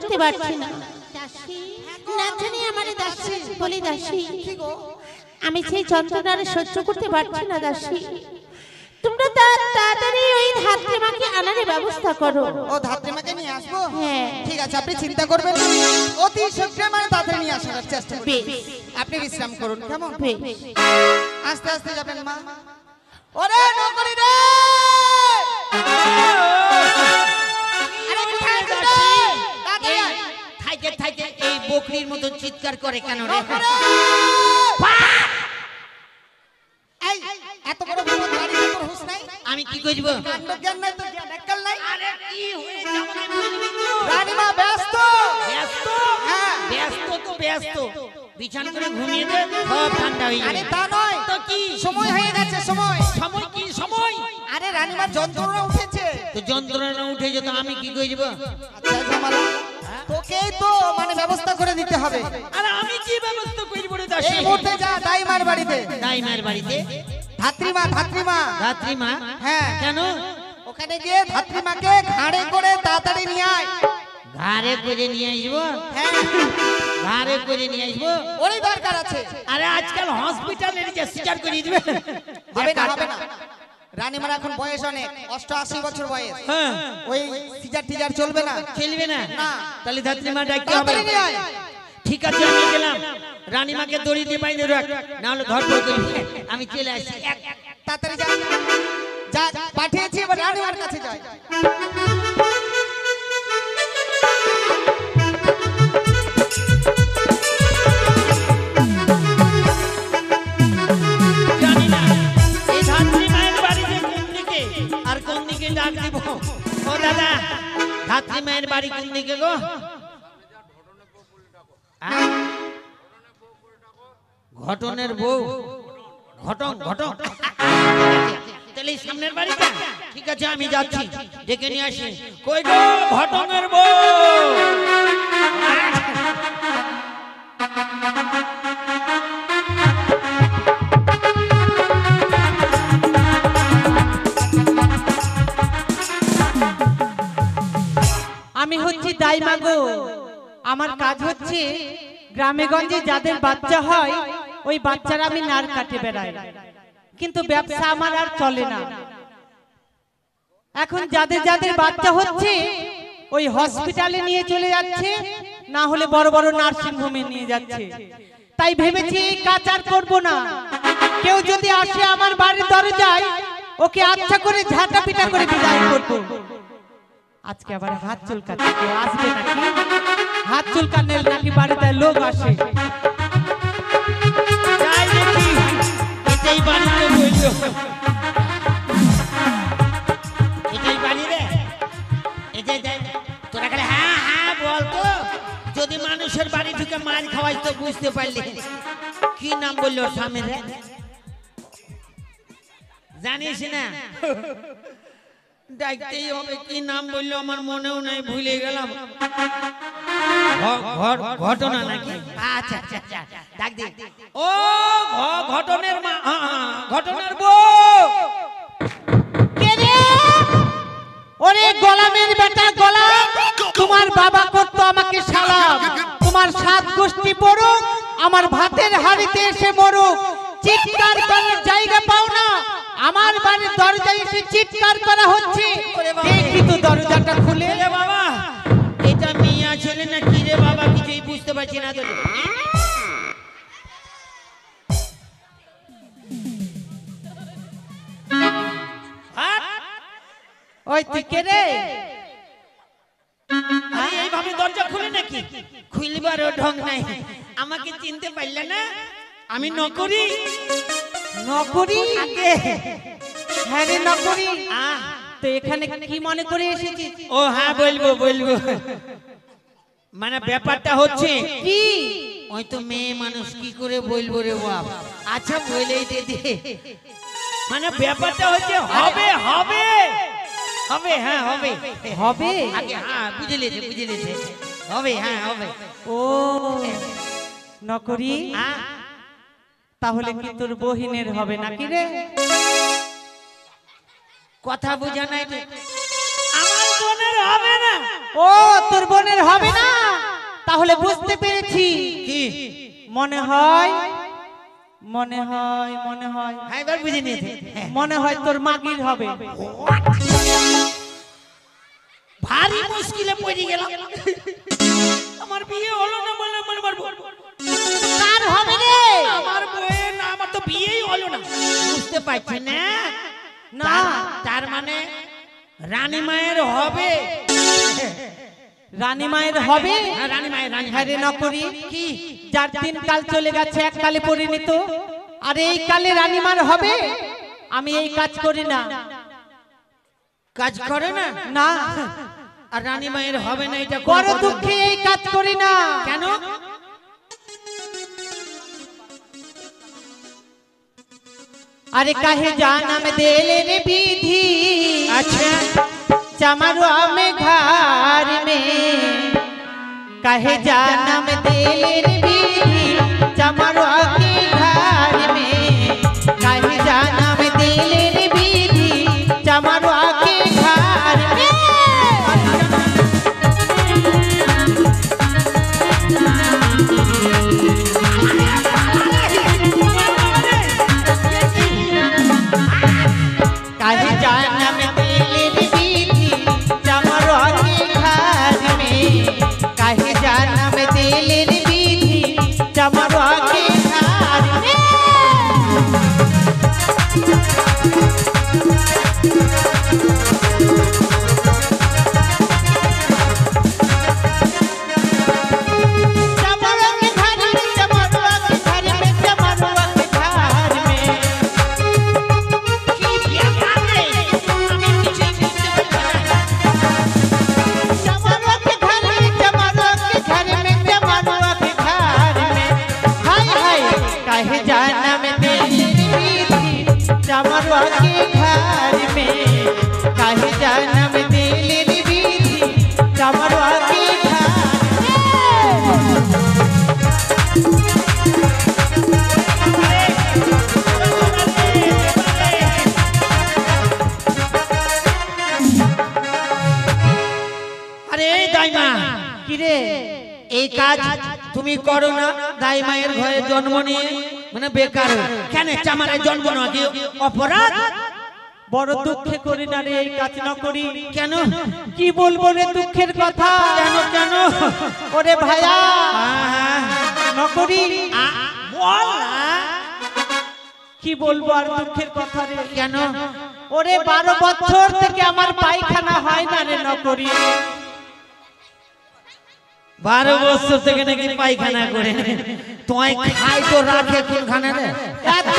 করতে পারছি না। না জানি আমার দাসী বলি দাসী, আমি সেই যন্ত্রণার সহ্য করতে পারছি না দাসী। তোমরা তাড়াতাড়ি ওই ধাত্রীমাকে আনার ব্যবস্থা করো। ও ধাত্রীমাকে নিয়ে আসবো? হ্যাঁ ঠিক আছে, আপনি চিন্তা করবেন না, অতি শীঘ্রই মানে তাড়াতাড়ি নিয়ে আসার চেষ্টা করব। আপনি বিশ্রাম করুন কেমন? আস্তে আস্তে যাবেন মা। ওরে নকরি রে, আরে থাইকে থাইকে এই বকরির মতো চিৎকার করে কেন রে? এই এত বড় বড় গাড়ি তোর হুঁশ নাই? আমি কি কইব? কাণ্ড জ্ঞান নাই তো, জ্ঞান এককাল নাই। আরে কি হয়েছে আমাকে বলবি তো? রানীমা ব্যস্ত। ব্যস্ত? হ্যাঁ ব্যস্ত তো ব্যস্ত, বিছান করে ঘুমিয়ে দে, সব ঠান্ডা হয়ে আরে যাবে। তা নয় তো কি সময় হয়ে গেছে, সময়। সময় কি সময়? আরে রানীমার যন্ত্রণা উঠেছে। তো যন্ত্রণা উঠে যেত, আমি কি কইব? আচ্ছা জামালা, তোকেই তো মানে ব্যবস্থা করে দিতে হবে। আরে আমি কি ব্যবস্থা কইব রে দাসী? এই মুহূর্তে যা দাইমার বাড়িতে। দাইমার বাড়িতে? ধাত্রীমা, ধাত্রীমা। ধাত্রীমা? হ্যাঁ কেন? ওখানে গিয়ে ধাত্রীমাকে ঘাড়ে করে তাড়াতাড়ি নিয়ে আয়। ঘাড়ে করে নিয়ে আসবো? হ্যাঁ ঘাড়ে করে নিয়ে আসবো? ওরই দরকার আছে। আরে আজকাল হসপিটালে যে সিজার করে দিবে। হবে না, হবে না। রানীমার এখন বয়স অনেক, 88 বছর বয়স। হ্যাঁ ওই সিজার টিজার চলবে না। খেলবে না? না। তাহলে ধাত্রীমা ডাকতে হবে। তাড়াতাড়ি নিয়ে আয়। ঠিক আছে আমি গেলাম, রানীমাকে দড়ি দিয়ে বাইরে রাখ, না হলে ধরপড় করবি। আমি চলে আসি। তাড়াতাড়ি যা, যা পাঠিয়েছি, এবার রানীমার কাছে যাই। জানি না এই ধাত্রীমায়ের বাড়িতে কোন দিকে আর কোন দিকে ডাক দিব। ও দাদা, ধাত্রীমায়ের বাড়ি কোন দিকে গো? ঘটনের বউ? ঘটন ঘটন, তাহলে সামনের বাড়িটা? ঠিক আছে আমি যাচ্ছি, ডেকে নিয়ে আসি। কই গো ঘটনের বউ? আমি হচ্ছি দাইমা গো। আমার কাজ হচ্ছে গ্রামে গঞ্জে যাদের বাচ্চা হয় ওই বাচ্চারা আমি নার কাটে বেড়াই, কিন্তু ব্যবসা আমার আর চলে না। এখন যাদের যাদের বাচ্চা হচ্ছে ওই হসপিটালে নিয়ে চলে যাচ্ছে, না হলে বড় বড় নার্সিং হোমে নিয়ে যাচ্ছে। তাই ভেবেছি এই কাজ আর করবো না। কেউ যদি আসে আমার বাড়ির দরজায়, ওকে আচ্ছা করে ঝাঁটা পিটা করে বিদায় করবো। আজকে আবার হাত চুলকাতে কেউ আসবে নাকি? হাত চুলকানের নাকি বাড়িতে লোক আসে? যাই দেখি, এটাই বাড়ি তো বললো। এটাই বাড়ি রে? এটাই যাই, তোরা খালি হ্যাঁ হ্যাঁ বলতো। যদি মানুষের বাড়ি ঢুকে মাছ খাওয়াই তো বুঝতে পারলি। কি নাম বললো স্বামী রে? জানিস না? ডাকতেই হবে, কি নাম বললো আমার মনেও নাই, ভুলে গেলাম। ঘটনা নাকি? আচ্ছা আচ্ছা আচ্ছা, ডাক দে। ও ঘটনের মা, ঘটনার বউ। কে রে? ওরে গোলামের বেটা গোলাম, তোমার বাবা করতো আমাকে সালাম। তোমার 7 গোষ্ঠী পড়ুক, আমার ভাতের হাড়িতে এসে মরুক। চিৎকার করার জায়গা পাও না, আমার বাড়ির দরজায় এসে চিৎকার করা হচ্ছে। দেখি তো দরজাটা খুলে। রে বাবা, এটা মিয়া ছেলে না কি রে বাবা, কিছুই বুঝতে পারছি না তো। ওই তুই কে রে? আরে এইভাবে দরজা খুলে নাকি? খুলবারও ঢং নাই। আমাকে চিনতে পারলে না? আমি নকরি। নকরি? হ্যাঁ রে নকরি। আহ, তো এখানে কি মনে করে এসেছিস? ও হ্যাঁ বলবো বলবো। মানে ব্যাপারটা হচ্ছে কি? ওই তো মেয়ে মানুষ, কি করে বলবো রে বাপ। আচ্ছা বলেই দে দে। মানে ব্যাপারটা হচ্ছে হবে হবে হবে, হ্যাঁ হবে হবে? আগে হ্যাঁ বুঝে লেছে বুঝে লেছে, হবে হ্যাঁ হবে। ও নকরি, হ্যাঁ তাহলে কি তোর বহিনের হবে নাকি রে? কথা বোঝা নাই তো। আমার বোনের হবে না। ও তোর বোনের হবে না? তাহলে বুঝতে পেরেছি কি মনে হয় মনে হয় মনে হয় হ্যাঁ এবার বুঝে নিয়েছে মনে হয় তোর মাগির হবে। ভারী মুশকিলে পড়ে গেলাম আমার বিয়ে হলো না বলে আমার কার হবে রে? আমার বউয়ের না আমার তো বিয়েই হলো না বুঝতে পারছি না না তার মানে রানী মায়ের হবে রানী মায়ের হবে। হ্যাঁ, রানী মায়ের রানী হ্যাঁ রে নকরি, কি যার 3 কাল চলে গেছে 1 কালে পরিণত, আর এই কালে রানীমার হবে। আমি এই কাজ করি না। কাজ করে না না, আর রানী মায়ের হবে না এটা বড় দুঃখে এই কাজ করি না। কেন? अरे काहे जानम देले रे विधि, अच्छा चमरुआ में घर में काहे जानम देले रे विधि, चमरुआ के घर में काहे जानम देले रे विधि, चमरुआ के घर में। काहे जानम देले रे विधि, चमरुआ के घर में काहे जानम देले रे विधि, चमरुआ के घर में। चमरुआ के घर में, चमरुआ के घर में, चमरुआ के घर में কি বিয়ে করে আমি কিছু বুঝতে পারছি না चमरुआ के घर में, चमरुआ के घर में, चमरुआ के घर में हाय हाय काहे जानम देले रे विधि, चमरुआ के घर में काहे जानम देले रे विधि, चमरुआ के घर में। আরে এই দাইমা কি রে, এই কাজ তুমি করো না দাই মায়ের ঘরে জন্ম নিয়ে মানে বেকার কেন চামারে জন্ম না কি অপরাধ বড় দুঃখে করি না রে এই কাজ না করি। কেন কি বলবো রে দুঃখের কথা, কেন কেন ওরে ভাইয়া আহা, নকরি বল না। কি বলবো আর দুঃখের কথা রে। কেন ওরে 12 বছর থেকে আমার পায়খানা হয় না রে নকরি। 12 বছর থেকে নাকি পায়খানা করে তোমায় খাই তো রাখে কোনখানে রে এত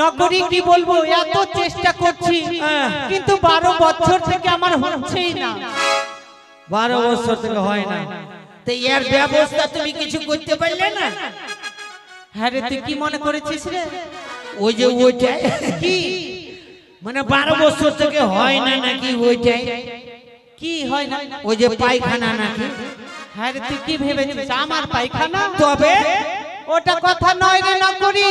নকরি কি বলবো, এত চেষ্টা করছি কিন্তু 12 বছর থেকে আমার হচ্ছেই না। 12 বছর থেকে হয় না তো এর ব্যবস্থা তুমি কিছু করতে পারলে না? হ্যাঁ রে, তুই কি মনে করেছিস রে? ওই যে ওইটাই কি মানে 12 বছর থেকে হয় না নাকি ওইটাই কি হয় না? ওই যে পায়খানা নাকি হ্যাঁ রে, তুই কি ভেবেছিস আমার পায়খানা? তবে ওটা কথা নয় রে নকরি।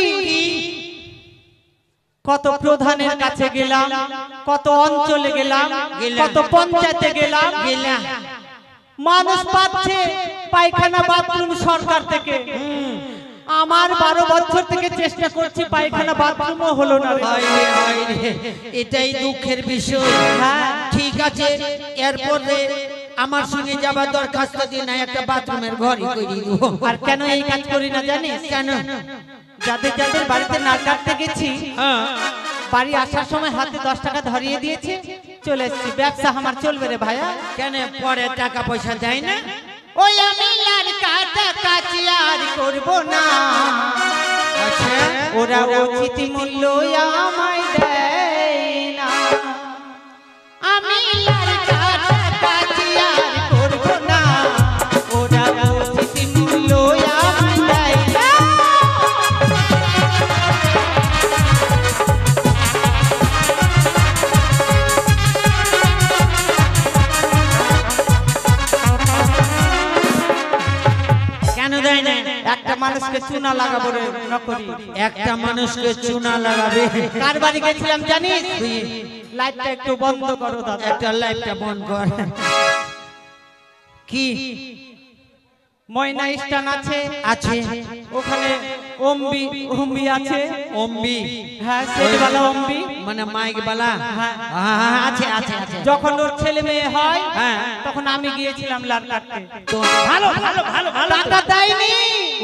কত প্রধানের কাছে গেলাম, কত অঞ্চলে গেলাম, কত পঞ্চায়েতে গেলাম, মানুষ পাচ্ছে পায়খানা বাথরুম সরকার থেকে। আমার 12 বছর থেকে চেষ্টা করছি, পায়খানা বাথরুমও হলো না রে। হায় রে, হায় রে, এটাই দুঃখের বিষয়। হ্যাঁ। ঠিক আছে এরপরে আমার সঙ্গে যাবার দরখাস্ত দিয়ে না একটা বাথরুমের ঘরই করে দিব। আর কেন এই কাজ করি না জানিস? কেন? যাদের যাদের বাড়িতে নাক কাটতে গেছি, হ্যাঁ বাড়ি আসার সময় হাতে 10 টাকা ধরিয়ে দিয়েছে, চলে এসেছি। ব্যবসা আমার চলবে রে ভাইয়া। কেন পরে টাকা পয়সা দেয় না? ওই আমি লড়কাটা কাছে আর করব না, আচ্ছা ওরা উচিত মূল্য আমায় দেয় না। আমি লড়কাটা কাছে আর করব না, ওরা উচিত মূল্য আমায় দেয় না। কেন দেয় না? একটা মানুষকে চুনা লাগাবো রে নকরি। একটা মানুষকে চুনা লাগাবে। কার বাড়ি গেছিলাম জানিস? লাইটটা একটু বন্ধ করো দাদা। একটা লাইটটা বন্ধ কর। কি ময়না স্টান আছে, আছে ওখানে অম্বি অম্বি আছে, অম্বি হ্যাঁ সেটবালা অম্বি, মানে মাইক বালা, হ্যাঁ। আছে আছে আছে। যখন ওর ছেলে মেয়ে হয় হ্যাঁ। তখন আমি গিয়েছিলাম লাল কাটতে। তো ভালো ভালো ভালো ভালো। টাকা দেয়নি,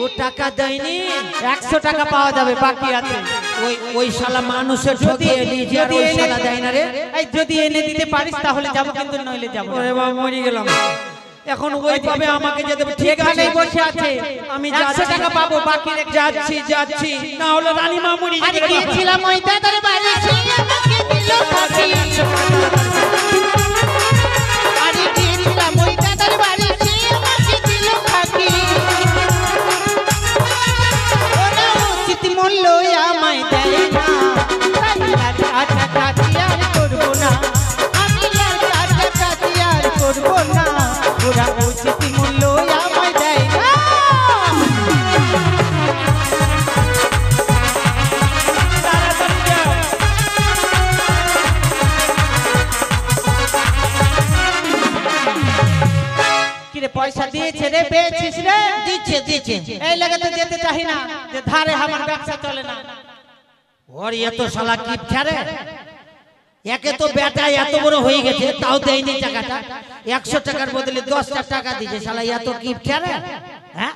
ও টাকা দেয়নি, 100 টাকা পাওয়া যাবে, বাকি আছে। ওই ওই শালা মানুষের ঠকিয়ে নিয়েছে আর ওই শালা দেয় না রে। এই যদি এনে দিতে পারিস তাহলে যাব, কিন্তু নইলে যাব না। ওরে বাবা মরে গেলাম। এখন ওই পাবে আমাকে যেতে হবে। ঠিক আছে এখানেই বসে আছে, আমি 100 টাকা পাবো, বাকি যাচ্ছি যাচ্ছি, না হলে রানী মা মরে আরে যাবে। গিয়েছিলাম ওই দাদার বাড়ি, সে আমাকে দিল ফাঁকি। আরে গিয়েছিলাম ওই দাদার বাড়ি, সে আমাকে দিল ফাঁকি। ওরা উচিত মূল্য আমায় দেয় না, তাই লাল কাটাকাটি আর করবো না, আমি লাল কাটাকাটি আর করবো না। ওরা উচিত মূল্য আমায় দেয় না। কিরে পয়সা দিয়েছে রে, পেয়েছিস রে? দিচ্ছে দিচ্ছে। এই লাগে তো যেতে চাই না, যে ধারে আমার ব্যবসা চলে না। ওর এত শালা কি ছাড়ে, একে তো বেটা এত বড় হয়ে গেছে তাও দেয়নি টাকাটা, 100 টাকার বদলে 10টা টাকা দিয়েছে শালা, এত কি ছাড়ে। হ্যাঁ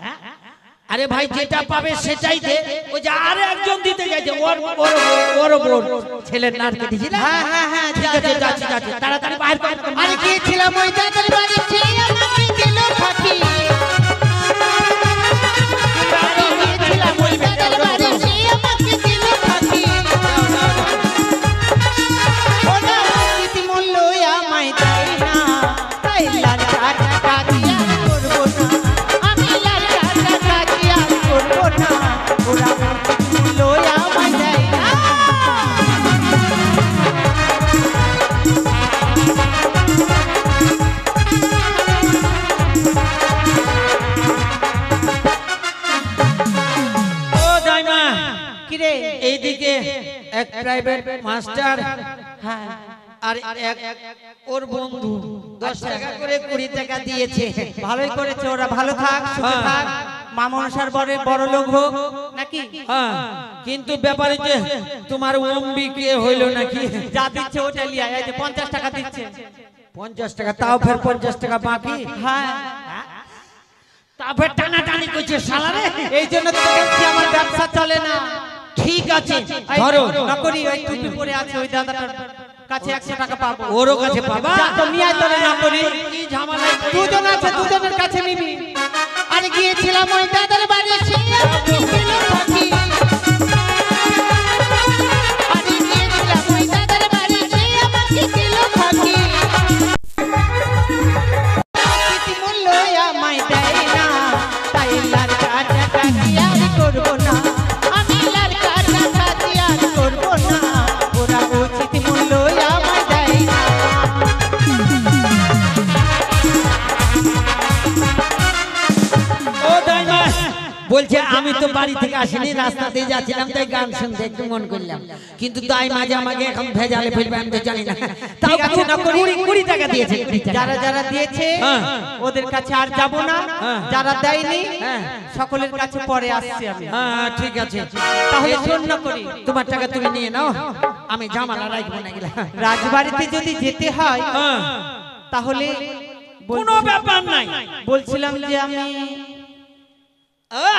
আরে ভাই যেটা পাবে সেটাই দে। ওই যে আর একজন দিতে গেছে, ওর ওর ওর ওর ছেলের নারকে দিছি না। হ্যাঁ হ্যাঁ হ্যাঁ, ঠিক আছে যাচ্ছি যাচ্ছি, তাড়াতাড়ি বাইরে কর। আরে গিয়েছিলাম ওই দাদার বাড়ি, সে আমাকে দিল ফাঁকি। আরে গিয়েছিলাম ওই দাদার বাড়ি, সে আমাকে দিল ফাঁকি। ওরা উচিত মূল্য আমায় দেয় না, তাই লাল কাটাকাটি আর করবো না, আমি লাল কাটাকাটি আর করবো না। ওরা উচিত মূল্য আমায় দেয় না। ও দাইমা, কিরে এইদিকে এক প্রাইভেট মাস্টার হ্যাঁ আর এক ওর বন্ধু 10 টাকা করে 20 টাকা দিয়েছে। ভালোই করেছে, ওরা ভালো থাক, সুখে থাক, মা মনসার বরে বড় লোক হোক নাকি। হ্যাঁ কিন্তু ব্যাপারে যে তোমার অম্বি কে হইল নাকি, যা দিচ্ছে ওটা লিয়া, এই যে 50 টাকা দিচ্ছে। 50 টাকা, তাও ফের 50 টাকা বাকি। হ্যাঁ তাও ফের টানাটানি করছে শালা রে। এই জন্য তো বলছি আমার ব্যবসা চলে না। ঠিক আছে এই ধরো, নকরি ওই টুপি পরে আছে ওই দাদাটার কাছে 100 টাকা পাবো। ওরও কাছে পাবা। যা তো নিয়ে আয় তোরে নকরি। কি ঝামেলায় পড়ে দুজন আছে, দুজনের কাছে নিবি। আরে গিয়েছিলাম ওই দাদার বাড়ি, সে আমাকে দিল ফাঁকি। আরে গিয়েছিলাম ওই দাদার বাড়ি, সে আমাকে দিল ফাঁকি। উচিত মূল্য আমায় দেয় না, তাই লাল কাটাকাটি আর করবো না, আমি লাল কাটাকাটি আর করবো না। ওরা উচিত মূল্য আমায় দেয় না। ও দাইমা বলছে আমি তো বাড়ি থেকে আসিনি, রাস্তা দিয়ে যাচ্ছিলাম তাই গান শুনতে একটু মন করলাম, কিন্তু তাই মাঝে আমাকে এখন ভেজালে ফেলবে আমি তো জানি না। তাও ঠিক আছে, নকরি। 20 টাকা দিয়েছে। যারা যারা দিয়েছে হ্যাঁ। ওদের কাছে আর যাব না, হ্যাঁ। যারা দেয়নি হ্যাঁ। সকলের কাছে পরে আসছি আমি। হ্যাঁ ঠিক আছে, তাহলে শূন্য করি। তোমার টাকা তুমি নিয়ে নাও, আমি জামালা রাখবো না গেলা। রাজবাড়িতে যদি যেতে হয় হ্যাঁ তাহলে কোনো ব্যাপার নাই। বলছিলাম যে আমি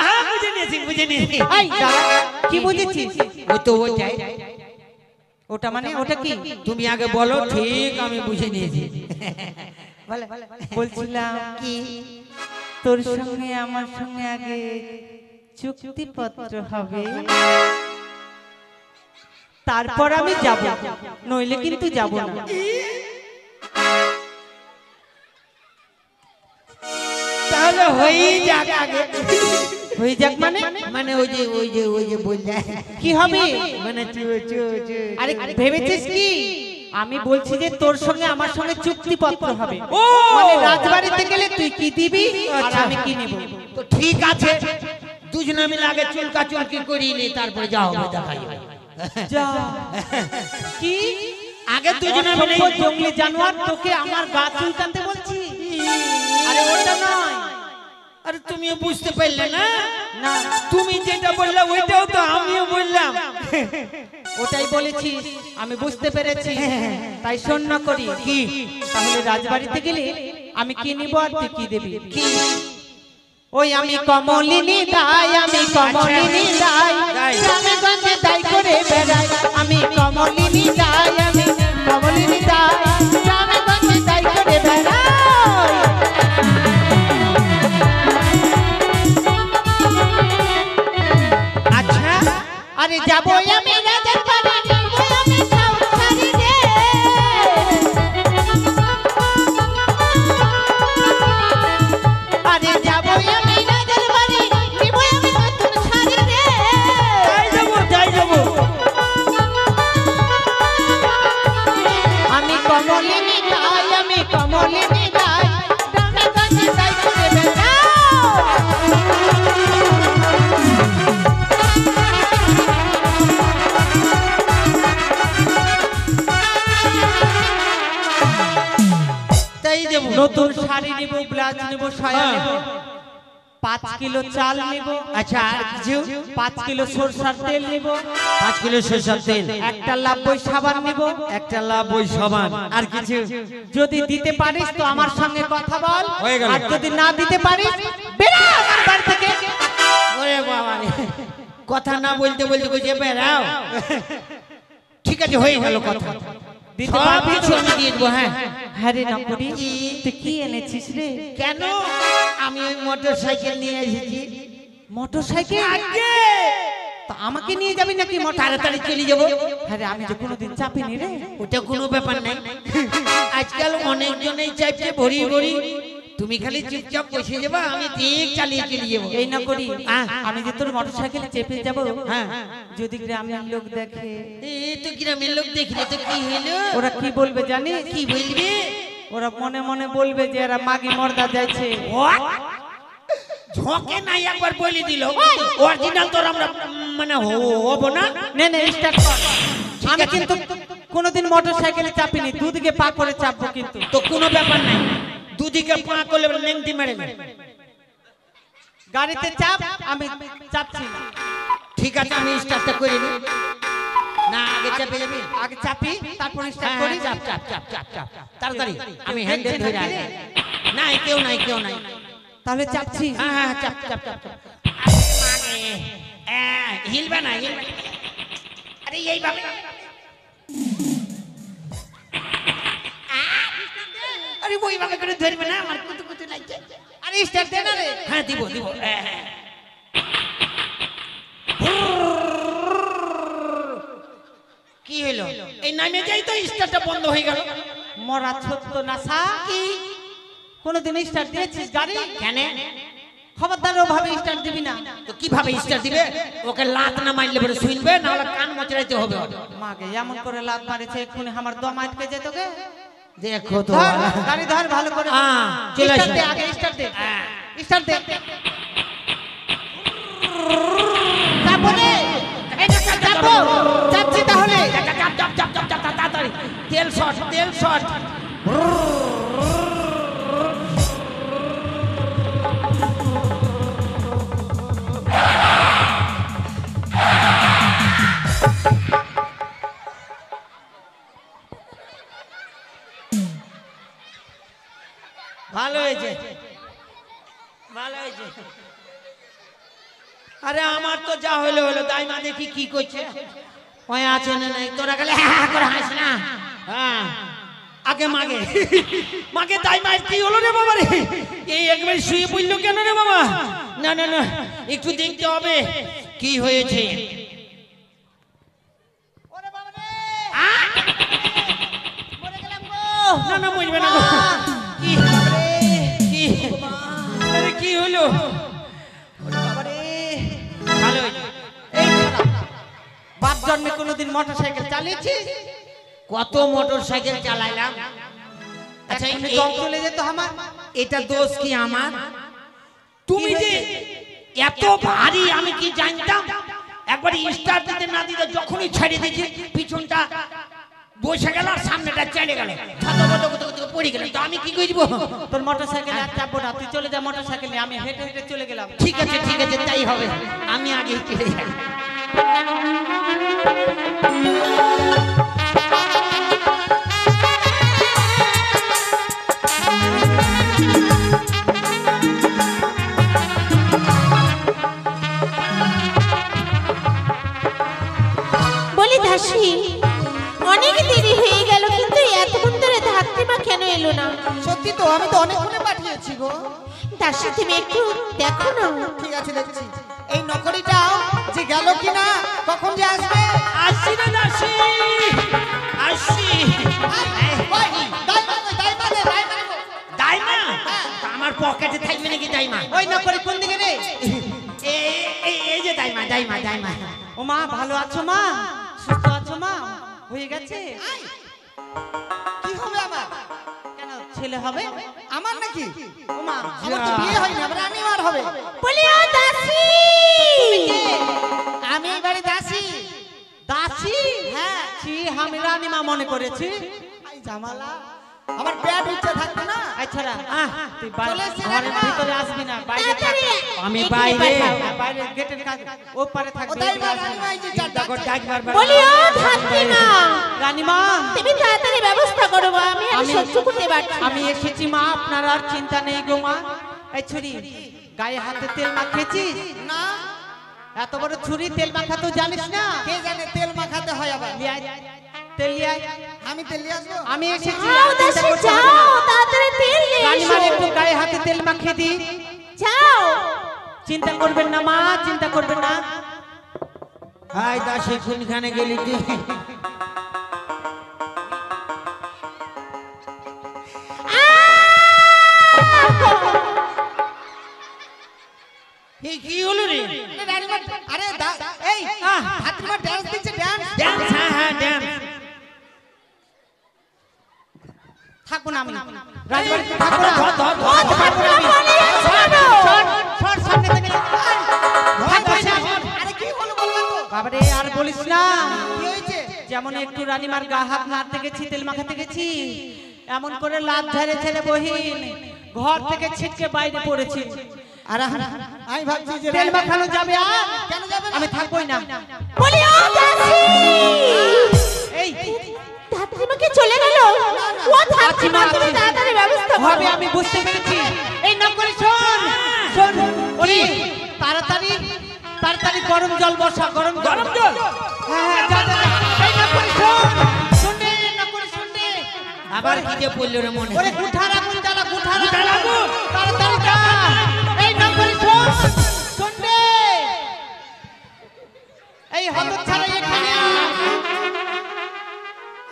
হ্যাঁ বুঝে নিয়েছি বুঝে নিয়েছি। এই দাঁড়া, কি বুঝেছিস? ওই তো ওইটাই, ওটা মানে ওটা কি? তুমি আগে বলো। ঠিক আমি বুঝে নিয়েছি। বলছিলাম কি তোর সঙ্গে আমার সঙ্গে আগে চুক্তিপত্র হবে, তারপর আমি যাব, নইলে কিন্তু যাব না। তাহলে হয়েই যাক আগে। হয়ে যাক মানে? মানে ওই যে বললে কি হবে? মানে আরে ভেবেছিস কি? আমি বলছি যে তোর সঙ্গে আমার সঙ্গে চুক্তিপত্র হবে, ও! মানে রাজবাড়িতে গেলে তুই কি দিবি আর আচ্ছা। আমি কি নেব। তো ঠিক আছে, দুজনে মিলে আগে চুলকা চুলকি করিয়ে নি, তারপরে যা হবে দেখা যাবে। যা কি আগে দুজনে মিলে অসভ্য জঙ্গলি জানোয়ার, তোকে আমার গা চুলকাতে বলছি? আরে ওটা নয়, আরে তুমি তুমিও বুঝতে পারলে না? না তুমি যেটা বললে ওইটাও তো আমিও বললাম। ওটাই বলেছি, আমি বুঝতে পেরেছি। তাই শোন না করি কি, তাহলে রাজবাড়িতে গেলে আমি কি নিব আর তুই কি দিবি? কি? ওই আমি কমলিনী দাই, আমি কমলিনী দাই, গ্রামে গঞ্জে দাই করে বেড়াই। আমি কমলিনী দাই, আমি কমলিনী দাই, গ্রামে গঞ্জে দাই করে বেড়াই। আচ্ছা, আরে যাবো আমি রাজার বাড়ি, নিবো আমি সংসারী রে। আরে যাবো আমি রাজার বাড়ি, নিবো আমি নতুন শাড়ি রে। তাই যাবো, তাই যাবো। আমি কমলিনী দাই, আমি কমলিনী দাই, গ্রামে গঞ্জে দাই করে বেড়াই। তাই যাবো। নতুন শাড়ি নিব, ব্লাউজ নিব, সায়া নিব, 5 কিলো চাল নিব। আচ্ছা, আর কিছু? 5 কিলো সরষার তেল নিব, 5 কিলো সরষের তেল, একটা লাভবই সাবান নিব। একটা লাভ ওই সমান। আর কিছু? যদি দিতে পারিস তো আমার সঙ্গে কথা বল, হয়ে গেল। আর যদি না দিতে পারিস বেরো আমার বাড়ি থেকে। ওরে বাবা রে, কথা না বলতে বলতে কইছে বেরাও। ঠিক আছে, হয়ে গেল কথা। দিতে সব পারবি কিছু তো? আমি দিয়ে দেবো। হ্যাঁ। হ্যাঁ রে নাপুরি, তুই কি এনেছিস রে? কেন? আমি ওই মোটর সাইকেল নিয়ে এসেছি। Motor cycle? আগে তা আমাকে নিয়ে যাবি নাকি মোটর? তাড়াতাড়ি চলে যাবো। হ্যাঁ রে, আমি যে কোনোদিন চাপিনি রে। ওটা কোনো ব্যাপার নাই। আজকাল অনেক জনেই চাইছে ভরি ভরি, তুমি খালি চুপচাপ বসে যাবা, আমি ঠিক চালিয়ে চলে যাবো। এই না করি, হ্যাঁ। আমি যে তোর মোটর সাইকেলে চেপে যাব, হ্যাঁ। যদি গ্রামের লোক দেখে এই তো গ্রামের লোক দেখলে তো কি হইলো? ওরা কি বলবে জানিস? কি বলবে? ওরা মনে মনে বলবে যে এরা মাগি মর্দা যাইছে। ঝোঁকে নাই একবার বলে দিল, অরিজিনাল তোর আমরা মানে হবো না। নে নে স্টার্ট কর। আমি কিন্তু কোনোদিন মোটর সাইকেলে চাপিনি, দুদিকে পা করে চাপবো কিন্তু। তো কোনো ব্যাপার নাই, দুদিকে পা করলে লেংটি মেরে নেবে। গাড়িতে চাপ, আমি চাপছি না। ঠিক আছে, আমি স্টার্টটা করে নিই। না আগে চাপে যাবি? আগে চাপি, তারপর স্টার্ট হ্যাঁ, করি। চাপ চাপ চাপ চাপ চাপ তাড়াতাড়ি। আমি কেউ হ্যান্ডেল দেখছে ধরে নাকি আছি। রে? নাই, কেউ নাই, কেউ নাই। তাহলে চাপছি। হ্যাঁ হ্যাঁ, চাপ চাপ চাপ চাপ। হিলবে না, হিলবে না। আরে এইভাবে আরে ওইভাবে করে ধরবে না, আমার কুতু কুতু লাগছে। আরে স্টার্ট দে না রে। হ্যাঁ দিব দিব। কি হলো? এই নামে যাই তো স্টার্টটা বন্ধ হয়ে গেল। মরা ছোট্ট নাসা, কি? কোনোদিন স্টার্ট দিয়েছিস গাড়ি? কেন? খবরদার ওভাবে স্টার্ট দিবি না। তো কিভাবে স্টার্ট দিবে? ওকে লাত না মারলে পরে শুনবে, না হলে কান মোচড়াইতে হবে। মাকে এমন করে লাত মারিছে, এক্ষুনি আমার দম আটকে যেত গে। দেখো তো ধর, গাড়ি ধর ভালো করে। চলে স্টার্ট আসো। দে, আগে স্টার্ট দে। স্টার্ট দে। চাপো রে। চাপো। চাপছি তাহলে। তাড়াতাড়ি তেল শট, তেল শট। ভালো হয়েছে, ভালো হয়েছে। আরে আমার তো যা হইলো হলো, তাই মা দেখি কি করছে। ওই আছে না নাই, তোরা গেলে হ্যাঁ করে হাস না। হ্যাঁ, আগে মাগে মাগে তাই মায়ের কি হলো রে বাবা রে? এই একবার শুয়ে পড়লো কেন রে বাবা? না না না, একটু দেখতে হবে কি হয়েছে। না না, মরবে না গো। কি কি আরে কি হলো? ভালো হয়েছে। এই শালা, বাপ জন্মে কোনোদিন মোটর সাইকেল চালিয়েছিস? কত মোটর সাইকেল চালাইলাম। আচ্ছা, এক্ষুনি এই- দম চলে যেত আমার। এটা দোষ কি আমার? তুমি যে এত ভারী, আমি কি জানতাম? একবার স্টার্ট দিতে না দিতে যখনই ছেড়ে দিয়েছি পিছনটা বসে গেল আর সামনেটা চলে গেল পড়ে গেল, তো আমি কি করব? তোর মোটরসাইকেল আর চাপবো না, তুই চলে যা মোটরসাইকেল নিয়ে, আমি হেঁটে হেঁটে চলে গেলাম। ঠিক আছে তাই হবে, আমি আগে চলে যাই। বলি দাসী, অনেক দেরি হয়ে গেল, কিন্তু এতক্ষণ ধরে ধাত্রীমা কেন এলো না? সত্যি তো, আমি তো অনেকক্ষণে পাঠিয়েছি গো। দাসী তুমি একটু দেখো না। ঠিক আছে, দেখছি। এই নকরিটা যে গেল কিনা, কখন যে আসবে। আসছি না দাসী, আসছি। দাইমা আমার পকেটে থাকবে নাকি? দাইমা ওই নকরি কোন দিকে রে? এই যে দাইমা। ও মা, ভালো আছো মা? সুস্থ আছো মা? হয়ে গেছে? কি হবে আমার? কেন ছেলে হবে? আমার নাকি? ও মা, আমার তো বিয়ে হয়নি, আমার রানীমার হবে। বলি ও দাসী, তুমি কে? আমি এবারে দাসী। দাসী? হ্যাঁ। ছি, আমি রানীমা মনে করেছি। আই জামালা, আমার পেট উঠছে থাকতো না। আচ্ছা, তুই চলে এসছি ঘরের রানীমা। ভিতরে আসবি না, বাইরে থাক। তাড়াতাড়ি আমি এখানে বাইরে। পাঠাও। বাইরে গেটের কাছে ও পারে ও থাকবে। তাই রানীমা, এই যে ডাকবার বলি ও ধাত্রীমা, রানীমা, তুমি তাড়াতাড়ি ব্যবস্থা করো মা, আমি আর আমি- সহ্য করতে পারছি না। আমি এসেছি মা, আপনার আর চিন্তা নেই গো মা। এই ছুরি, গায়ে হাতে তেল মাখিয়েছিস? না, এত বড় ছুরি, তেল মাখাতেও জানিস না? কে জানে তেল মাখাতে হয় আবার। লিয়ে আয়, তেল লিয়ে আয়। আমি তেল নিয়ে আসবো। আমি এসেছি, যাও চিন্তা দাসী করতে হবে যাও, না। তাড়াতাড়ি তেল নিয়ে এসো। রানীমার একটু গায়ে হাতে তেল মাখিয়ে দি। যাও। চিন্তা করবেন না মা, চিন্তা করবেন না। হাই দাসী, কোনখানে গেলি তুই? এই কি হলো রে? আরে রানীমা, আরে এই হাতিমা ডান্স দিচ্ছে, ডান্স। ড্যান্স, হ্যাঁ ড্যান্স। থাকবো না আমি, রাজবাড়িতে থাকবো না। ধর, ধর, ও ধর, ধাত্রীমা বলে যাচ্ছে কেন? সর সামনে থেকে। থাকবো না। আরে কি হলো বলবা তো? বাবারে আর বলিস না। কি হয়েছে? যেমন একটু রানীমার গা হাত নাড়তে গেছি, তেল মাখাতে গেছি, এমন করে লাত ঝেড়ে ছেড়ে বহিন ঘর থেকে ছিটকে বাইরে পড়েছি। আর আমি ভাবছি যে তেল মাখানো যাবে আর? কেন যাবে না? আমি থাকবোই না। বলি ও দাসী, এই ধাত্রীমাকে চলে গেল। ও ধাত্রীমা, তুমি তাড়াতাড়ি ব্যবস্থা করো। হবে, আমি বুঝতে পেরেছি। এই নকরি শোন, শোন, ওরে তাড়াতাড়ি তাড়াতাড়ি গরম জল বসা, গরম জল। হ্যাঁ, যা যা যা। এই নকরি শোন, শোন রে, নকরি শোন রে। আবার কি যে পড়লো রে মনে? ওরে গুঠার আগুন জ্বালা, গুঠার গুঠার আগুন। আগুন। তাড়াতাড়ি যা। এই নকরি শোন, শোন রে। এই হতচ্ছাড়া এখানে আয়।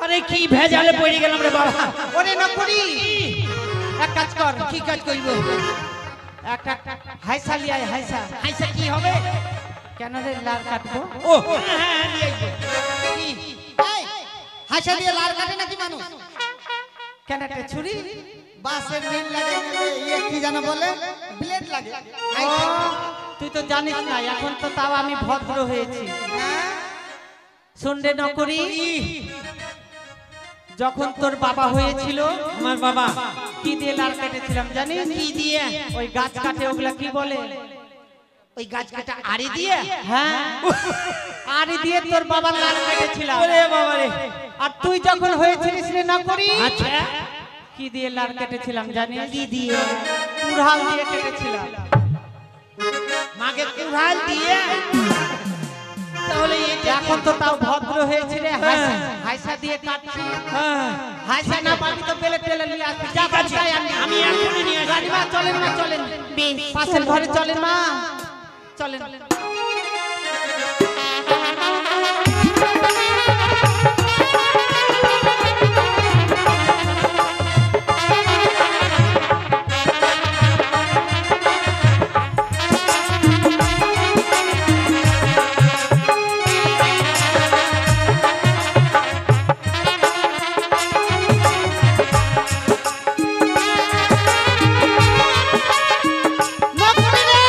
আরে কি ভেজালে পড়ে গেলাম রে বাবা। ওরে নকরি, এক কাজ কর। কি কাজ করব? একটা হাইসা লিয়ে আয়, হাইসা। হাইসা কি হবে? কেন রে লাল কাটবো? ও হ্যাঁ, নিয়ে আইবো। কি? এই হাসা দিয়ে লাল কাটে নাকি মানুষ? কেন একটা ছুরি? বাসের রিল লাগে, ইয়ে কি জানো বলে, ব্লেড লাগে। ও, তুই তো জানিস না, এখন তো তাও আমি ভদ্র হয়েছি। হ্যাঁ? শোন রে নকরি, যখন তোর বাবা হয়েছিল আমার বাবা কি দিয়ে লাল কেটেছিলাম জানিস? কি দিয়ে? ওই গাছ কাটে, ওগুলা কি বলে? ওই গাছ কাটা আড়ি দিয়ে? হ্যাঁ, আড়ি দিয়ে তোর বাবা লাল কেটেছিলাম। ওরে বাবা রে। আর তুই যখন হয়েছিলিস রে নকরি, আচ্ছা, কি দিয়ে লাল কেটেছিলাম জানিস? কি দিয়ে? কুড়াল দিয়ে কেটেছিলাম। মাকে কুড়াল দিয়ে? তাহলে এটা এখন তো তাও ভদ্র হয়েছে রে, হাইসা হাইসা দিয়ে কাটছি। হ্যাঁ, হাইসা না পাবি তো পেলে টেলে নিয়ে আসবি। যা ঠিক আছে, বাড়ি আয়, আমি এখনই নিয়ে আসি। রানীমা চলেন মা, চলেন বেশ, পাশের ঘরে চলেন মা, চলেন। নকরি রে,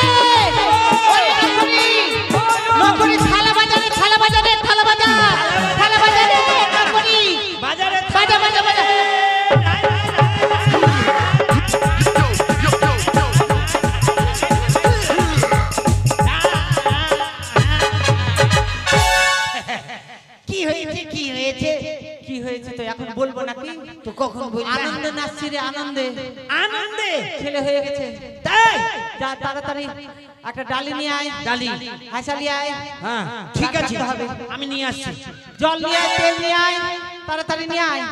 ওই নকরি। কখন বলবে? আনন্দে নাচছি রে, আনন্দে। আনন্দে ছেলে হয়ে গেছে। তাই যা তাড়াতাড়ি একটা ডালি নিয়ে আয়, ডালি। হাসালি আয়। হ্যাঁ ঠিক আছে, হবে। আমি নিয়ে আসছি। জল নিয়ে আয়, তেল নিয়ে আয়, তাড়াতাড়ি নিয়ে আয়।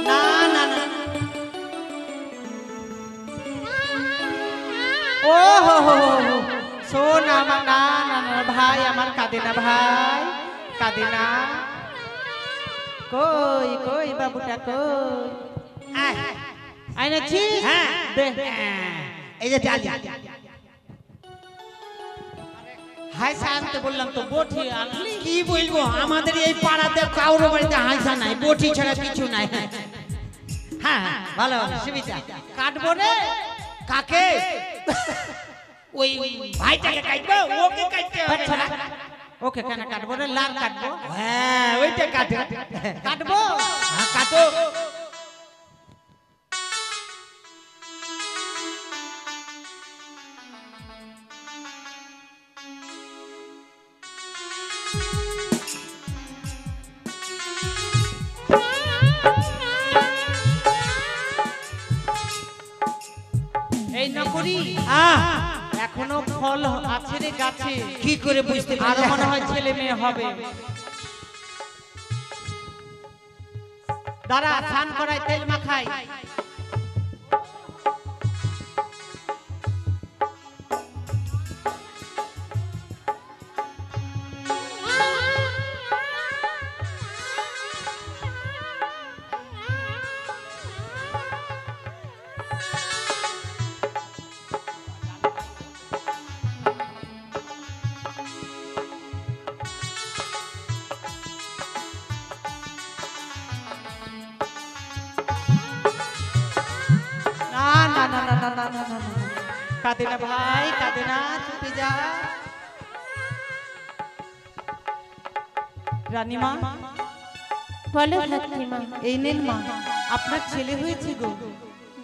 না না না, ও হো হো হো, শোন আমার, না না না ভাই আমার, কাঁদে না ভাই, কাঁদে না। কই কই বাবুটা কই? আয়। আইনাছিস? হ্যাঁ দে। এই যে ডালি। হাইসা আনতে বললাম তো, বটি আনলি? কি বলবো, আমাদের এই পাড়াতে কারোর বাড়িতে হাইসা নাই, বটি ছাড়া কিছু নাই। হ্যাঁ ভালো সুবিধা। কাটবো রে। কাকে? ওই ভাইটাকে কাটবো, ওকে কাটতে হবে আচ্ছা, না। ওকে কেন কাটবো রে? লাল কাটবো। হ্যাঁ ওইটা কাটে। কাটবো? হ্যাঁ কাটো। এই নকরি, এখনো ফল আছে রে গাছে। কি করে বুঝতে আর পারলে? মনে হয় ছেলে মেয়ে হবে। দাঁড়া, স্নান করাই, তেল মাখাই। না না না না না না না না না, কাঁদে না ভাই, কাঁদে না, চুপে যা। রানীমা, বলো ধাত্রীমা। এই নেন মা, আপনার ছেলে হয়েছে গো।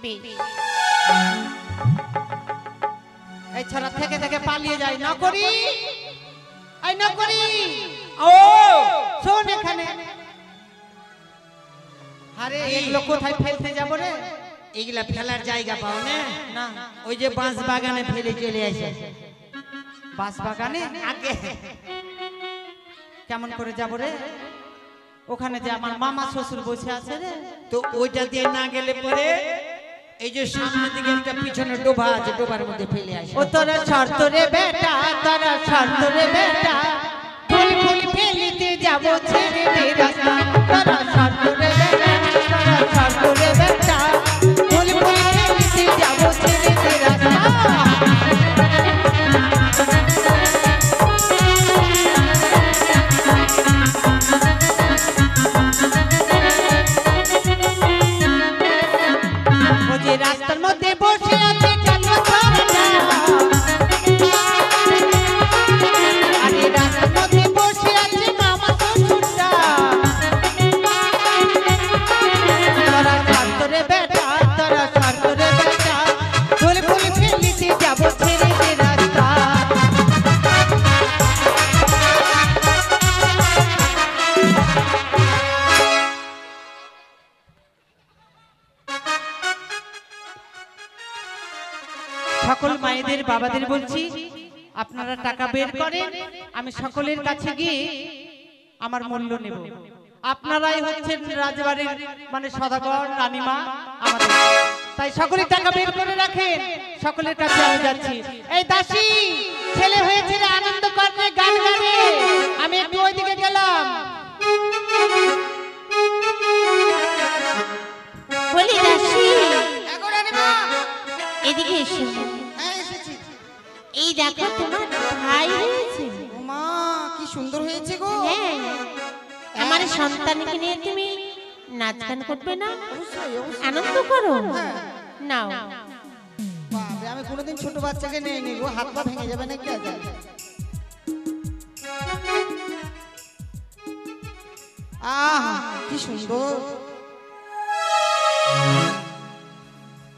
বেশ। এই ছাড়া থেকে থেকে পালিয়ে যায়। নকরি, এই নকরি, ও শোন এখানে। আরে এগুলো কোথায় ফেলতে যাবো রে? এগুলা ফেলার জায়গা পাও না? না, ওই যে বাঁশ বাগানে ফেলে চলে আসে। বাস বাগানে আগে কেমন করে যাবো রে? ওখানে যে আমার মামা শ্বশুর বসে আছে রে। তো ওইটা দিয়ে না গেলে পরে এই যে সামনের দিকে একটা পিছনে ডোবা আছে, ডোবার মধ্যে ফেলে আসে। ও তোরা শর্ত রে বেটা, তোরা শর্ত রে বেটা, ফুল ফুল ফেলিতে যাবো ছেড়ে দে রাস্তা। তোরা শর্ত রে বেটা, তোরা শর্ত রে বেটা, ফুল ফুল ফেলিতে যাবো ছেড়ে দে রাস্তা। ও যে রাস্তার মধ্যে বসে আছে কালো ছাড়া, আরে রাস্তার মধ্যে বসে আছে মামা শ্বশুরটা। তোরা শর্ত রে বেটা, তোরা শর্ত রে বেটা, ফুল ফুল ফেলিতে যাবো ছেড়ে দে রাস্তা। সকল মায়েদের বাবাদের বলছি, আপনারা টাকা বের করেন, আমি সকলের কাছে গিয়ে আমার মূল্য নেব। আপনারাই হচ্ছেন রাজবাড়ির মানে সদাগর, রানীমা আমাদের। তাই সকলে টাকা বের করে রাখেন, সকলের কাছে আমি যাচ্ছি। এই দাসী, ছেলে হয়েছে রে, আনন্দ করবে, গান গাবে। আমি একটু ওইদিকে গেলাম। বলি দাসী, এখন রানীমা, এদিকে এসো। হ্যাঁ এসেছি। এই দেখো তোমার ভাই হয়েছে। ও মা, কি সুন্দর হয়েছে গো। হ্যাঁ, আমার সন্তানকে নিয়ে তুমি নাচ গান করবে না? অবশ্যই অবশ্যই। আনন্দ করো। হ্যাঁ। নাও। বাবা, আমি কোনোদিন ছোট বাচ্চাকে নেই নি গো, হাত পা ভেঙে যাবে নাকি আজ? আহা, কি সুন্দর।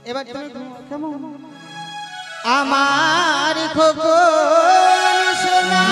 এবার তুমি কেমন? আমার খোকন সোনা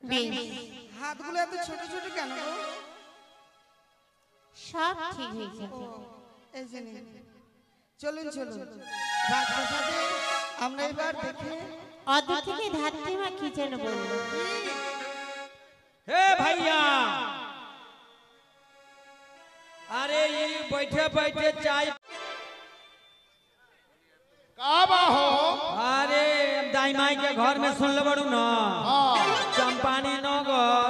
বেশ, হাতগুলো এত ছোট ছোট কেন গো? সব ঠিক হয়ে যাবে। এই যে নিন। চলুন চলুন রাজপ্রাসাদে আমরা এবার দেখে অদূর থেকে ধাত্রীমা কি যেন বললো। हे भैया अरे ये बैठे बैठे चाय काबा हो अरे दाई माई के घर में सुन ले बड़ू ना चंपानी नगर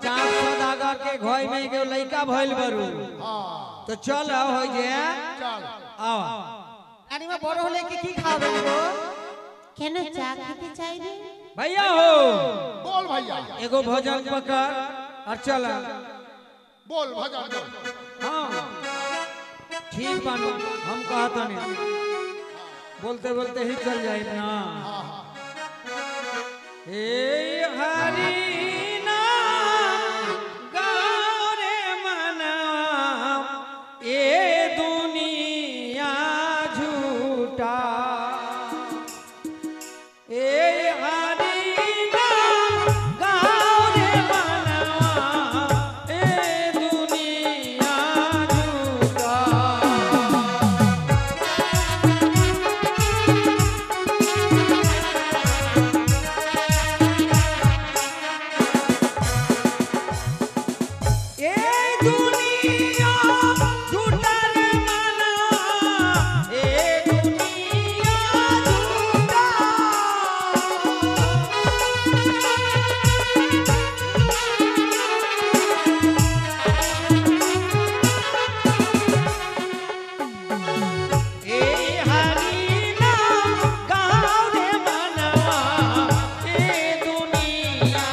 4 सौदागर के घर में के लइका भइल बड़ू तो चल हो जे चल आओ রানীমা বড় হলে কি খাবেন গো? কেন চা খেতে চাইবে? भैया हो बोल भैया एगो भोजन पकड़ और चल बोल भजन बोल हाँ ठीक बानू हम कहता नहीं बोलते बोलते ही चल जाए ना ए हरि नाम गाओ रे मनवा ए दुनिया झूठा ए हरि नाम गाओ रे मनवा ए दुनिया झूठा ए दुनिया झूठा रे मनवा ए दुनिया झूठा ए हरि नाम गाओ रे मनवा ए दुनिया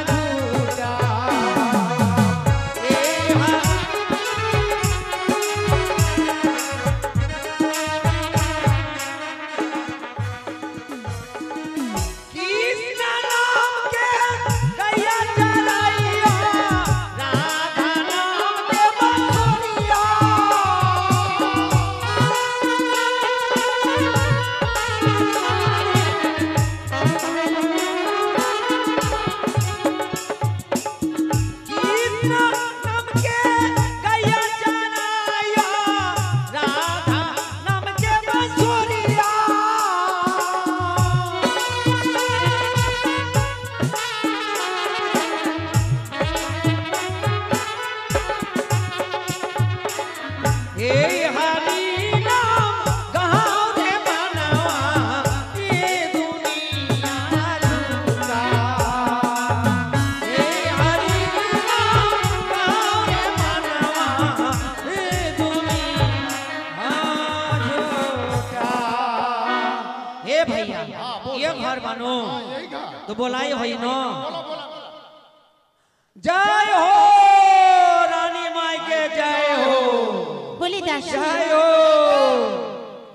झूठा ए कृष्ण नाम के कैया चराइया राधा नाम के बंसुरिया कृष्ण नाम के कैया चराइया राधा नाम के बंसुरिया ए हरि नाम गाओ रे मनवा ए दुनिया झूठा ए हरि नाम गाओ रे मनवा ए दुनिया झूठा ए भैया ये घर बनो यही का तो बोलाई होई न बोला बोला जय हो रानी माई के जय हो বলি দাসী, जय हो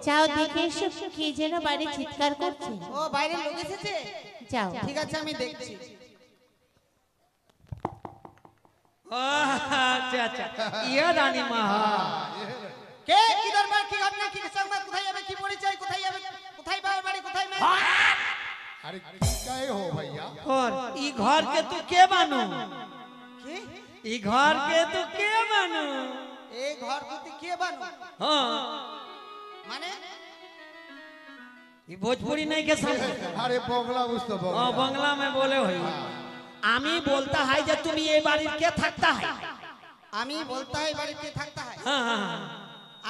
যাও দেখে এসো কি যেন বাড়ি চিৎকার করছে। ও বাইরে লোক এসেছে? যাও। ঠিক আছে আমি দেখছি। अच्छा अच्छा ये रानी महा কে কি দরবার কি ঘটনা কি সংবাদ কোথায় যাবে কি পরিচয় কোথায় যাবে কোথায় বাড়ি কোথায় মেয়ে? अरे क्या हो भैया और ई घर के तू के बानो কি? ई घर के तू के बानो এই ঘর প্রতি কে বানো? हाँ মানে ई भोजपुरी नहीं के समझ अरे बोगला बुझतो हाँ बोगला बांग्ला में बोले हो आमी बोलता है जब तुम ये बाड़ी के थकता है আমি বলতে হয় বাড়ি কে থাকতে হয়? हाँ हाँ हाँ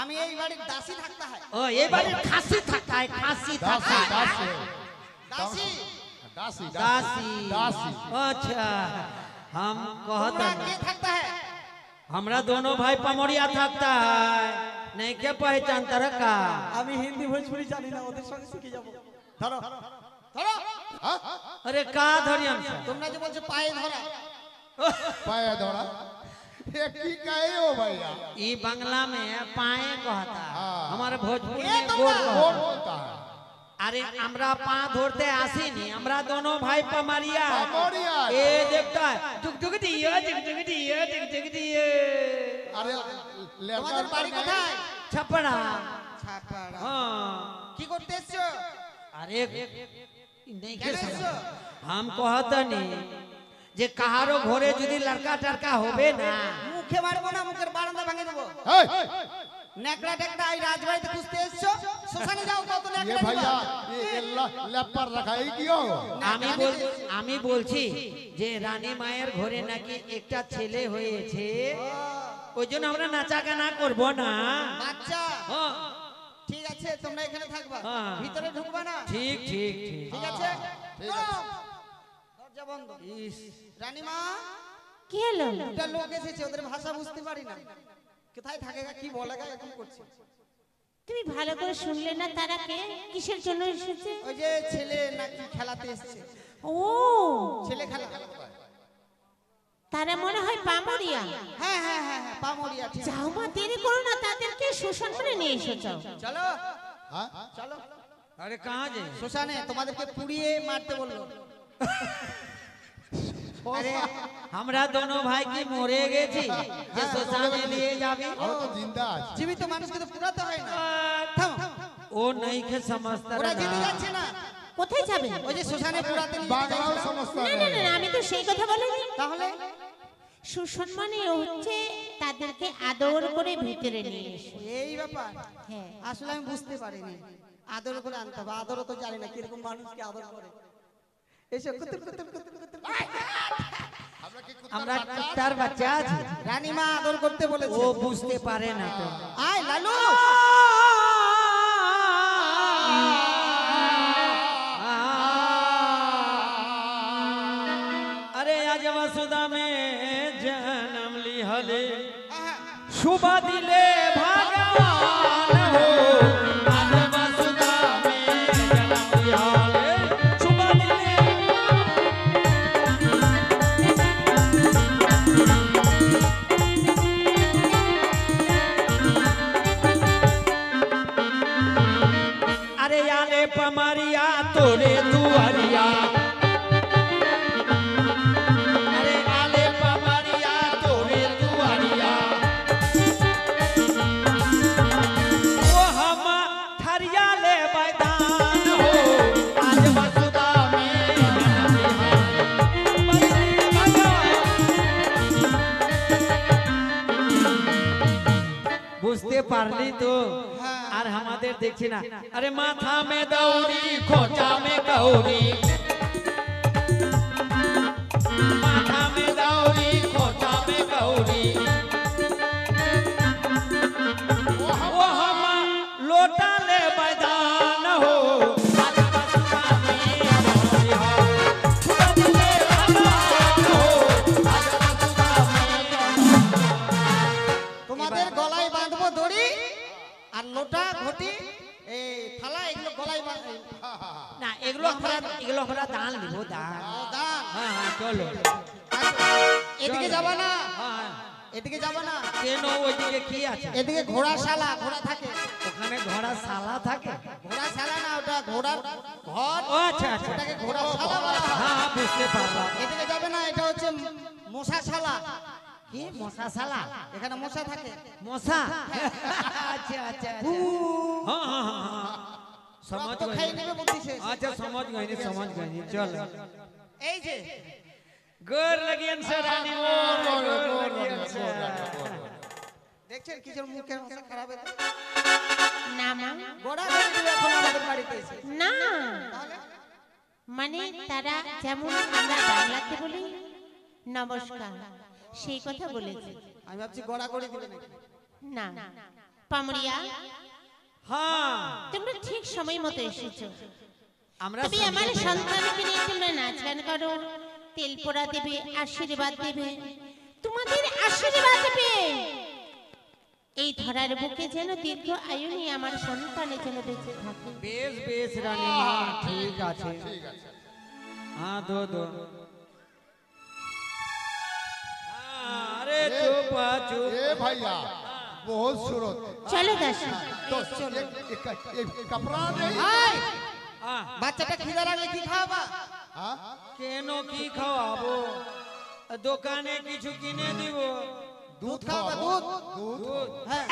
আমি এই বাড়ির দাসী থাকতে হয়। ओ, ये बाड़ी खासी थकता है खासी थकता दासी है दासी দাসী दासी दासी दासी अच्छा हम कहता তোমরা কে থাকতে হয়? हमरा दोनों भाई पमोरिया थकता है नहीं के पहचानता रखा আমি হিন্দি ভোজপুরি জানি না ওদের সঙ্গে শিখে যাব। ধরো ধরো हाँ? अरे का धरियम से তোমরা যে বলছো পায়ে ধরা पाया दौड़ा ये की कहे हो भैया ई बंगला में पाए कहता है हाँ। हमारे भोजपुरी ये में तो गोर ना। कहता कौन है। बोलता है अरे हमरा पा धोरते आसी नहीं हमरा दोनों भाई पमरिया पमरिया। ए देखता है टुक टुक दियो टुक टुक दियो टुक टुक दियो अरे তোমাদের বাড়ি কোথায়? छपड़ा ছাপাড়া। हाँ কি করতে এসছো? अरे नहीं के কেন समझ এসছো? हम कहता नहीं যে কাহারও ঘরে যদি লড়কা টড়কা হবে না, মুখে মারবো না, মুখের বারান্দা ভেঙে দেবো। এই, নেকড়া টেকড়া এই রাজবাড়িতে খুঁজতে এসছো, শ্মশানে যাও, কত ये নেকড়া भैया নিবা। ये लैप पर रखा है क्यों? আমি বলছি যে রানী মায়ের ঘরে নাকি একটা ছেলে হয়েছে, ওই জন্য আমরা নাচা গানা করবো না। বাচ্চা, হ্যাঁ, ঠিক আছে, তোমরা এখানে থাকবা, হ্যাঁ। ভিতরে ঢুকবা না। ঠিক ঠিক ঠিক। ঠিক আছে, ঠিক আছে। দরজা বন্ধ। ইস, রানীমা, কি হলো? দুটা লোক এসেছে, ওদের ভাষা বুঝতে পারি না, কোথায় থাকে কি বলে এরকম করছে। তুমি ভালো করে শুনলে না তারা কে, কিসের জন্য এসেছে? ওই যে ছেলে নাকি খেলাতে এসেছে, ও, ছেলে খেলা। তারা মনে হয় পামরিয়া। হ্যাঁ হ্যাঁ হ্যাঁ হ্যাঁ, পামরিয়া। ঠিক আছে। যাও মা, দেরি করো না, তাদেরকে শোষণ করে নিয়ে এসো। যাও। চলো हाँ? চলো, আরে কাহা যে শ্মশানে তোমাদেরকে পুড়িয়ে মারতে বললো। अरे हमरा दोनों भाई की मोरे गए थी যে শ্মশানে নিয়ে যাবে। আমরা তো জিন্দা আছি। জীবিত মানুষকে তো পুরাতে হয় না। থামো, ও नहीं के समझता ওরা যেতে যাচ্ছে না, কোথায় যাবে? ওই যে শ্মশানে পুরাতে নিয়ে বাংলাও যাচ্ছে। সমস্যা না না না না, আমি তো সেই কথা বলিনি। তাহলে শোষণ মানে হচ্ছে তাদেরকে আদর করে ভিতরে নিয়ে এসো। এই ব্যাপার, হ্যাঁ, আসলে আমি বুঝতে পারিনি। আদর করে আনতে হবে, আদরও তো জানি না কিরকম মানুষকে আদর করে। এসো, কুতুর কুতুর কুতুর কুতুর। আমরা কি আমরা কুত্তার বাচ্চা আছে, রানীমা আদর করতে বলেছে। ও বুঝতে পারে না তো। আয় লালু, अरे आज वसुदा में जन्म ली हले शुभ दिले भगवान हो। आज वसुदा में जन्म ली हले शुभ दिले। अरे आले पमरिया तोरे दुआरिया, अरे आले पमरिया तोरे दुआरिया, वो हम ठरिया ले मैदान हो। आज वसुदा में जन्म लिया भगवान। বুঝতে পারলি তো? আর আমাদের দেখছি না। আরে মাথা মে দৌড়ি খোঁচা মে গৌরি, মাথা মে দৌড়ি খোঁচা মে গৌরি, वो हम लोटा ले मैदान हो। आज वसुदा में जन्म लिया शुभ दिले भगवान हो। आज वसुदा में তোমাদের গলায় বাঁধবো দড়ি, আর লোটা ঘটি এই থালা এগুলো গলায় বাঁধবো। না, এগুলো আমরা দান দিব, দান। দান। হ্যাঁ হ্যাঁ, চলো। এদিকে যাবা না, হ্যাঁ, এদিকে যাবা না, কেন ওইদিকে কি আছে? এদিকে ঘোড়াশালা, ঘোড়া থাকে। ওখানে ঘোড়া শালা থাকে? ঘোড়াশালা না, ওটা ঘোড়ার ঘর, ও আচ্ছা আচ্ছা, ওটাকে ঘোড়াশালা বলা হয়। হ্যাঁ হ্যাঁ, বুঝতে পারলাম। এদিকে যাবে না, এটা হচ্ছে মশাশালা। কি মশা শালা? এখানে মশা থাকে। মশা? আচ্ছা আচ্ছা আচ্ছা, হ্যাঁ হ্যাঁ হ্যাঁ, समझ রক্ত খাই गए। নেবে বুদ্ধি শেষ। अच्छा समझ गए, समझ गए। चलो, এই যে गोर लगियन से रानी, गोर लगियन से। দেখছেন কিসের মুখের ভাষা খারাপ হয়েছে। না মা, গোড়া ধরে দিবে এখন আমাদের বাড়িতে এসে। না, তাহলে মানে তারা যেমন আমরা বাংলাতে বলি নমস্কার, সেই কথা বলেছে। আমি ভাবছি গোড়া করে দিবে নাকি। না, পামরিয়া, हाँ, তোমরা ঠিক সময় মতো এসেছো। আমরা তবে আমার সন্তানকে নিয়ে তোমরা নাচ গান করো, তেল পোড়া দেবে, আশীর্বাদ দেবে, তোমাদের আশীর্বাদ দেবে। এই ধরার বুকে যেন দীর্ঘ আয়ু নিয়ে আমার সন্তানের যেন বেঁচে থাকে। বেশ বেশ রানী মা, ঠিক আছে। हाँ दो दो। हाँ, अरे चुप चुप। ए भैया बहुत सूरत। চলো দাসী, तो एक कपड़ा नहीं। আয়, हाँ, বাচ্চাটা খিদা লাগলে কি খাওয়াবা? हाँ? কেন কি খাওয়াবো? দোকানে কিছু কিনে দিব। দুধ খাওয়াবা, দুধ। দুধ? হ্যাঁ,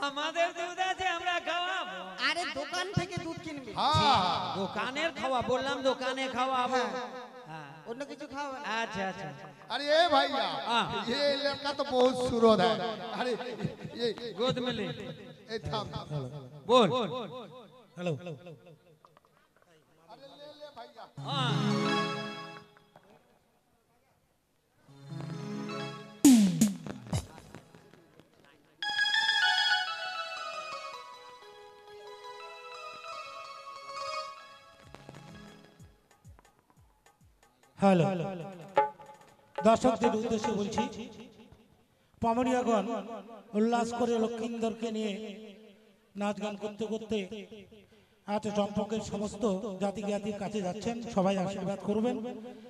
আমাদের দুধ আছে, আমরা খাওয়াবো। আরে দোকান থেকে দুধ কিনবি। हाँ। দোকানের খাওয়া বললাম, দোকানে খাওয়াবো। হ্যাঁ, অন্য কিছু খাওয়া अच्छा अच्छा अरे ए भैया हाँ। ये लड़का तो बहुत सुरद है। अरे ये गोद में ले ए थाम बोल हेलो अरे ले ले भैया हाँ হ্যালো দর্শকদের উদ্দেশ্যে বলছি পামরিয়াগণ উল্লাস করে লক্ষিন্দরকে নিয়ে নাচ গান করতে করতে আজ চম্পকের সমস্ত জাতি জ্ঞাতির কাছে যাচ্ছেন। সবাই আশীর্বাদ করবেন,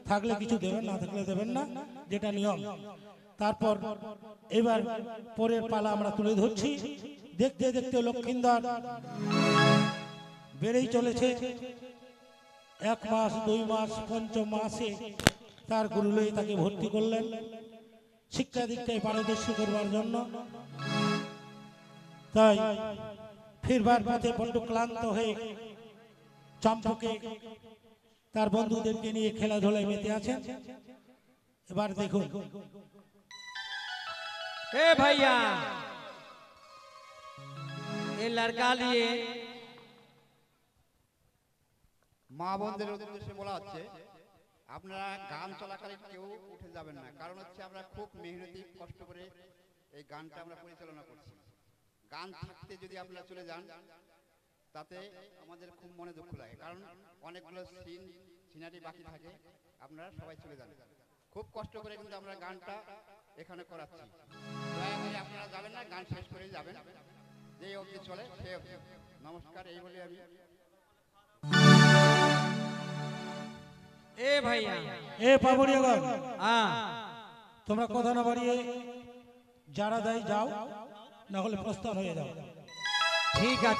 থাকলে কিছু দেবেন, না থাকলে দেবেন না, যেটা নিয়ম। তারপর এবার পরের পালা আমরা তুলে ধরছি। দেখতে দেখতে লক্ষিন্দর বেড়েই চলেছে। 1 মাস 2 মাস 5ম মাসে তার গুরুলয়ে তাকে ভর্তি করলেন শিক্ষা দীক্ষায় পারদর্শী করবার জন্য। তাই ফিরবার পথে বড্ড ক্লান্ত হয়ে চম্পকে তার বন্ধুদেরকে নিয়ে খেলাধুলায় মেতে আছেন। এবার দেখুন ए भैया ये लड़का लिए মা বোনদের উদ্দেশ্যে বলা হচ্ছে আপনারা গান চলাকালীন কেউ উঠে যাবেন না, কারণ হচ্ছে আমরা খুব মেহনতি কষ্ট করে এই গানটা আমরা পরিচালনা করছি। গান থাকতে যদি আপনারা চলে যান তাতে আমাদের খুব মনে দুঃখ লাগে, কারণ অনেকগুলো সিনারি বাকি থাকে। আপনারা সবাই চলে যান, খুব কষ্ট করে কিন্তু আমরা গানটা এখানে করাচ্ছি। দয়া করে আপনারা যাবেন না, গান শেষ করেই যাবেন, যে অবধি চলে সে অবধি। নমস্কার, এই বলে আমি ए भैया এ পাবরিয়াগণ हाँ তোমরা কথা না বাড়িয়ে যারা দেয় যাও, না হলে প্রস্থান হয়ে যাও। ठीक है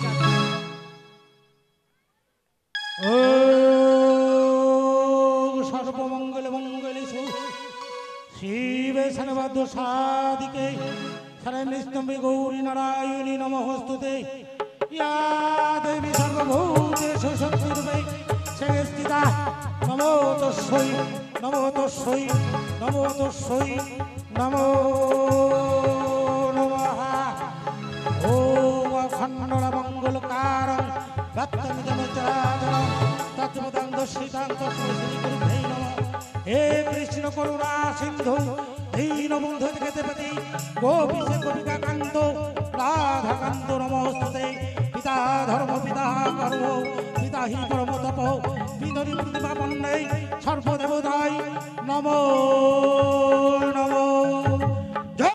ও সর্বমঙ্গল মঙ্গলে শিবে সর্বাদ সাদিকে শরণ্যস্তম্ভে গৌরী নারায়ণী নমস্তুতে ইয়া দেবী সর্বভূতেষু শক্তিরূপে সংস্থিতা নমো তস্मै নমো তস্मै নমো তস্मै নমো নমঃ। ওম অখণ্ড মঙ্গলকারং ভক্তমিদং চরাচরং তৎপদং দর্শিতাং তস্मै শ্রী গুরুভ্যো নমঃ। হে কৃষ্ণ করুণা সিন্ধু দীনবন্ধু জগৎপতি গোপীশ গোপিকাকান্ত রাধাকান্ত নমস্তুতে। পিতা ধর্ম পিতা কর্ম পিতা হি পরম তপ বিদরি প্রতিভাবন্যে সর্বদেবতায় নমো